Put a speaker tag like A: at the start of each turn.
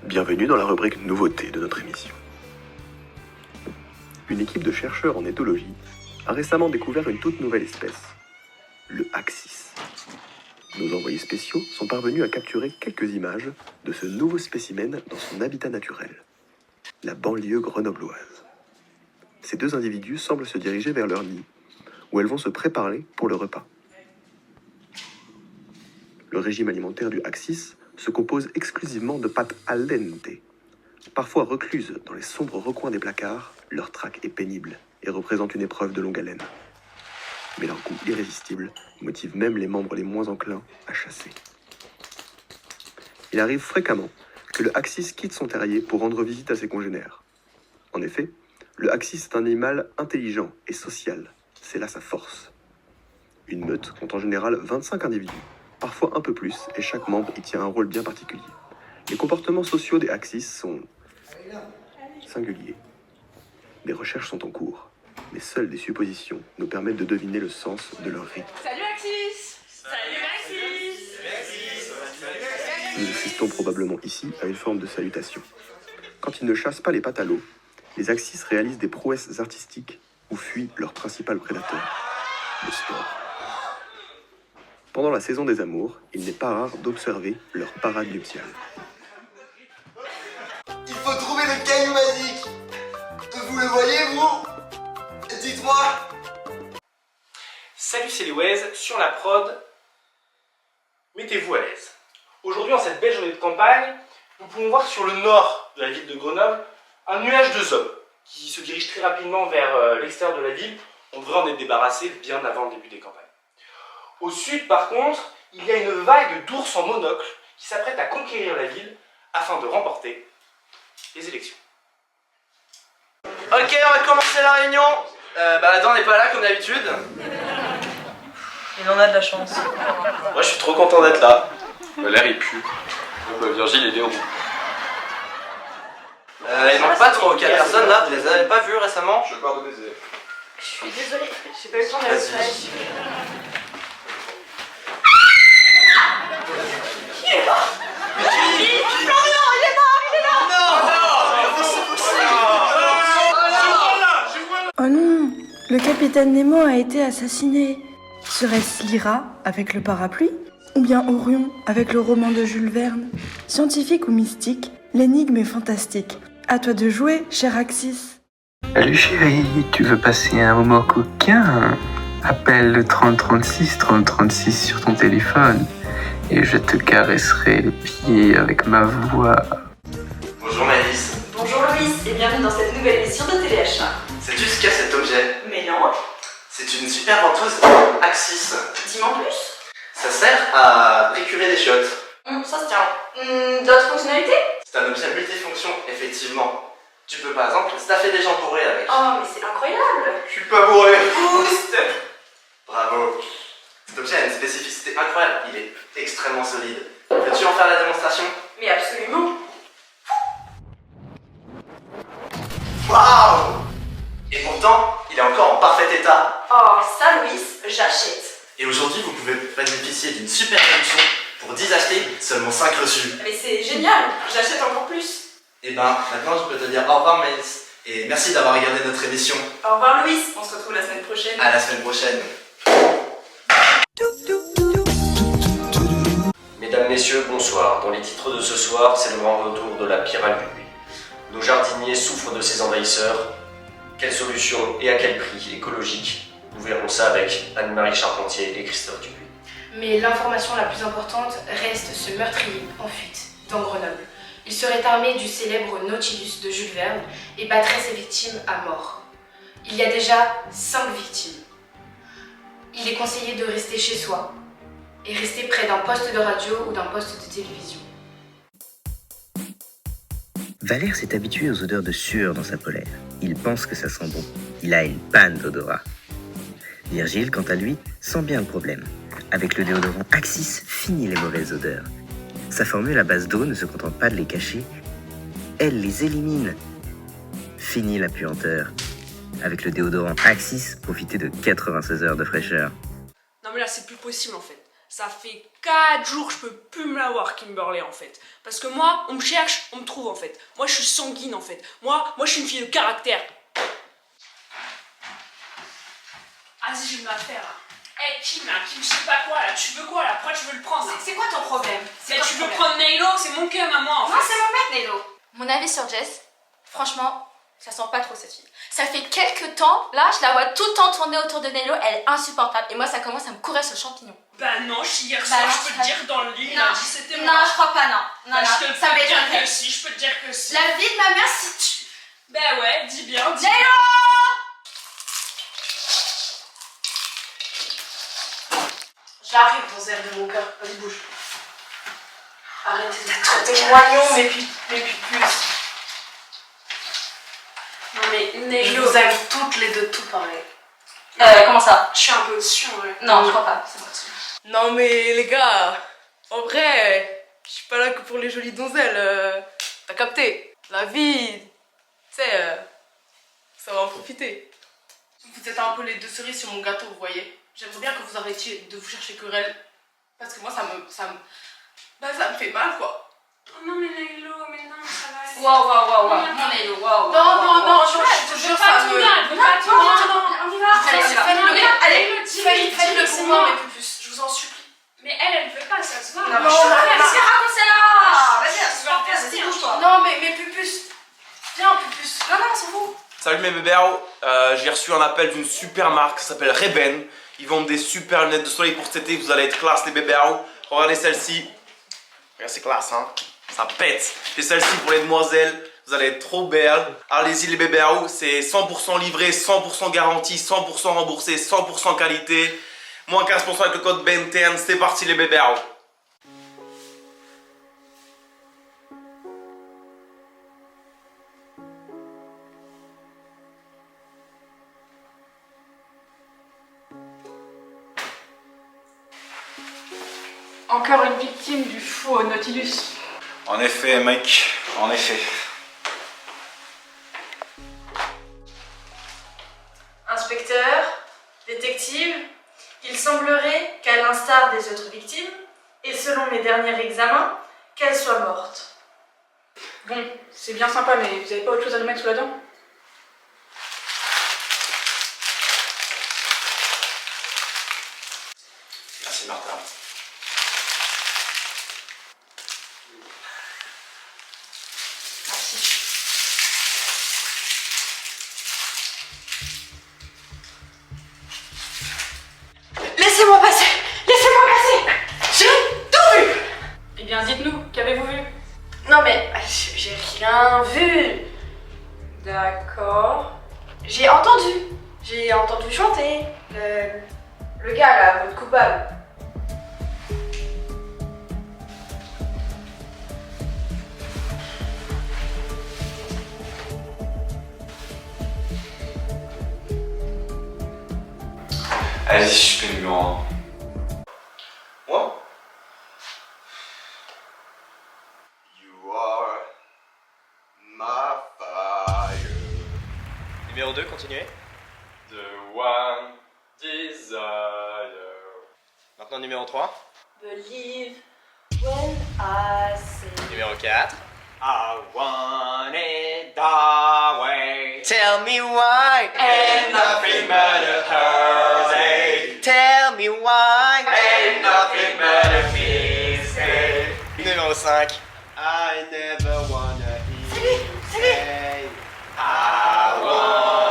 A: Bienvenue dans la rubrique nouveauté de notre émission. Une équipe de chercheurs en éthologie a récemment découvert une toute nouvelle espèce, le Axis. Nos envoyés spéciaux sont parvenus à capturer quelques images de ce nouveau spécimen dans son habitat naturel, la banlieue grenobloise. Ces deux individus semblent se diriger vers leur nid, où elles vont se préparer pour le repas. Le régime alimentaire du Axis se compose exclusivement de pâtes al dente. Parfois recluses dans les sombres recoins des placards, leur traque est pénible et représente une épreuve de longue haleine. Mais leur goût irrésistible motive même les membres les moins enclins à chasser. Il arrive fréquemment que le Axis quitte son terrier pour rendre visite à ses congénères. En effet, le Axis est un animal intelligent et social. C'est là sa force. Une meute compte en général 25 individus, parfois un peu plus, et chaque membre y tient un rôle bien particulier. Les comportements sociaux des Axis sont singuliers. Des recherches sont en cours, mais seules des suppositions nous permettent de deviner le sens de leur rite.
B: Salut Axis! Salut Axis!
A: Nous assistons probablement ici à une forme de salutation. Quand ils ne chassent pas les pattes à l'eau, les Axis réalisent des prouesses artistiques ou fuient leur principal prédateur, le sport. Pendant la saison des amours, il n'est pas rare d'observer leur parade nuptiale.
C: Il faut trouver le caillou magique. Vous le voyez, vous? Dites-moi.
D: Salut, c'est Louise, sur la prod. Mettez-vous à l'aise. Aujourd'hui, en cette belle journée de campagne, nous pouvons voir sur le nord de la ville de Grenoble un nuage de zombies qui se dirige très rapidement vers l'extérieur de la ville. On devrait en être débarrassé bien avant le début des campagnes. Au sud, par contre, il y a une vague d'ours en monocle qui s'apprête à conquérir la ville afin de remporter les élections.
C: Ok, on va commencer la réunion. Adam n'est pas là comme d'habitude.
B: Il en a de la chance.
D: Moi, je suis trop content d'être là.
E: L'air il pue. Virgile il est roux.
C: Il manque pas trop 4 personnes là, vous les avez pas vues récemment?
E: Je pars de baiser.
B: Je suis désolée, j'ai pas eu le temps d'aller au
C: Vas-y.
B: collège. Il est mort! Florian, il est mort, il est là!
F: Oh non, le capitaine Nemo a été assassiné. Serait-ce Lyra avec le parapluie? Ou bien Orion avec le roman de Jules Verne? Scientifique ou mystique, l'énigme est fantastique. À toi de jouer, cher Axis.
G: Salut chérie, tu veux passer un moment coquin? Appelle le 3036 sur ton téléphone et je te caresserai les pieds avec ma voix.
C: Bonjour Malice.
B: Bonjour Louis et bienvenue dans cette nouvelle émission de Téléachat.
C: Sais-tu ce qu'est cet objet?
B: Mais non,
C: C'est une super ventouse Axis.
B: dis-moi en plus.
C: Ça sert à récurer des chiottes.
B: Ça se tient. D'autres fonctionnalités?
C: C'est un objet multifonction, effectivement. Tu peux par exemple staffer des gens bourrés avec.
B: Oh, mais c'est incroyable!
C: Je suis pas bourré.
B: Boost!
C: Bravo. Cet objet a une spécificité incroyable. Il est extrêmement solide. Peux-tu en faire la démonstration?
B: Mais absolument!
C: Waouh! Et pourtant, il est encore en parfait état.
B: Oh, ça Louis, j'achète.
C: Et aujourd'hui, vous pouvez bénéficier d'une super réduction. Pour 10 achetés, seulement 5 reçus.
B: Mais c'est génial, j'achète encore plus.
C: Et maintenant, je peux te dire au revoir, Maïs. Et merci d'avoir regardé notre émission.
B: Au revoir Louis, on se retrouve la semaine prochaine.
C: À la semaine prochaine.
H: Mesdames, Messieurs, bonsoir. Dans les titres de ce soir, c'est le grand retour de la pyrale du buis. Nos jardiniers souffrent de ces envahisseurs. Quelle solution et à quel prix écologique? Nous verrons ça avec Anne-Marie Charpentier et Christophe Dupuis.
I: Mais l'information la plus importante reste ce meurtrier en fuite dans Grenoble. Il serait armé du célèbre Nautilus de Jules Verne et battrait ses victimes à mort. Il y a déjà 5 victimes. Il est conseillé de rester chez soi et rester près d'un poste de radio ou d'un poste de télévision.
J: Valère s'est habitué aux odeurs de sueur dans sa polaire. Il pense que ça sent bon. Il a une panne d'odorat. Virgile, quant à lui, sent bien le problème. Avec le déodorant Axis, fini les mauvaises odeurs. Sa formule à base d'eau ne se contente pas de les cacher, elle les élimine. Fini la puanteur. Avec le déodorant Axis, profitez de 96 heures de fraîcheur.
K: Non mais là c'est plus possible en fait. Ça fait 4 jours que je peux plus me la voir, Kimberly, en fait. Parce que moi, on me cherche, on me trouve, en fait. Moi, je suis sanguine, en fait. Moi, je suis une fille de caractère. Vas-y, je vais me la faire, là. Hey, Kim, je sais pas quoi, là. Tu veux quoi, là? Pourquoi tu veux le prendre?
I: C'est quoi ton problème?
K: Mais tu veux prendre Nailo? C'est mon cœur à moi, en fait.
I: Non, c'est mon mec, Nailo.
B: Mon avis sur Jess, franchement, ça sent pas trop cette fille. Ça fait quelques temps, là, je la vois tout le temps tourner autour de Nailo, elle est insupportable. Et moi, ça commence à me courir ce champignon.
K: Bah non, hier soir, je peux te dire dans le lit, il a dit c'était moi.
B: Non, je crois pas, non. Non,
K: Bah,
B: non,
K: je peux
B: ça
K: te dire
B: m'étonnerait.
K: que si, je peux te dire que si.
B: La vie de ma mère, si tu...
K: Bah ouais, dis bien.
B: Nailo!
I: J'arrive, vos airs de mon cœur. Vas-y, bouge. Arrêtez d'être témoignons, mes pupus.
K: Non mais
I: Je
K: Nailo.
I: vous aime toutes les deux, tout pareil.
B: Comment ça?
K: Je suis un peu sûr, ouais.
B: Non, je crois pas. C'est bon.
F: Non mais les gars, en vrai, je suis pas là que pour les jolies donzelles. T'as capté? La vie, tu sais, ça va en profiter.
I: Vous êtes un peu les deux cerises sur mon gâteau, vous voyez. J'aimerais bien que vous arrêtiez de vous chercher querelle. Parce que moi, ça me fait mal, quoi.
K: Oh non mais Nailo, mais non, ça va aller.
B: Waouh. Mon Nailo, waouh.
I: Non, je te
K: Je
I: jure,
K: veux
I: ça
K: pas
I: me...
K: ton gars, je veux pas ton gars. On y va.
B: Allez,
K: Allez,
I: Faites-le pour moi, mes pupus. Je vous en supplie.
K: Mais elle veut pas, ça se voit.
I: Non,
K: Moi,
I: non,
K: je
I: non,
K: peux pas
I: non,
K: faire ça.
B: Raconte-la. Vas-y,
K: Vas-y,
B: bouge-toi.
I: Non, mais mes pupus. Viens, pupus. Non, c'est vous.
L: Salut mes bébés, j'ai reçu un appel d'une super marque, ça s'appelle Ray-Ban. Ils vendent des super lunettes de soleil pour cet été, vous allez être classe les bébés. Regardez celle-ci. Regarde, c'est classe, hein. Ça pète. J'ai celle-ci pour les demoiselles, vous allez être trop belles. Allez-y les bébés, c'est 100% livré, 100% garanti, 100% remboursé, 100% qualité. Moins 15% avec le code BENTEN, c'est parti les bébés.
M: Encore une victime du faux Nautilus.
E: En effet, mec, en effet.
F: Inspecteur, détective, il semblerait qu'à l'instar des autres victimes, et selon mes derniers examens, qu'elle soit morte.
M: Bon, c'est bien sympa, mais vous avez pas autre chose à nous mettre sous la dent?
L: Merci Martin.
I: Laissez-moi passer. J'ai tout vu.
M: Eh bien, dites-nous, qu'avez-vous vu?
F: Non mais, j'ai rien vu.
M: D'accord.
F: J'ai entendu chanter. Le gars là, votre coupable.
E: Allez, je suis numéro 1.
C: Moi? You are my fire.
D: Numéro 2, continuez.
E: The one desire.
D: Maintenant numéro 3.
F: Believe when I say.
D: Numéro 4.
C: I want it that way.
J: Tell me why.
C: Ain't nothing but a heartache.
J: Tell me why.
C: Ain't nothing but a mistake.
D: Numéro 5.
C: I never wanna hear you
F: Salut.
C: say I want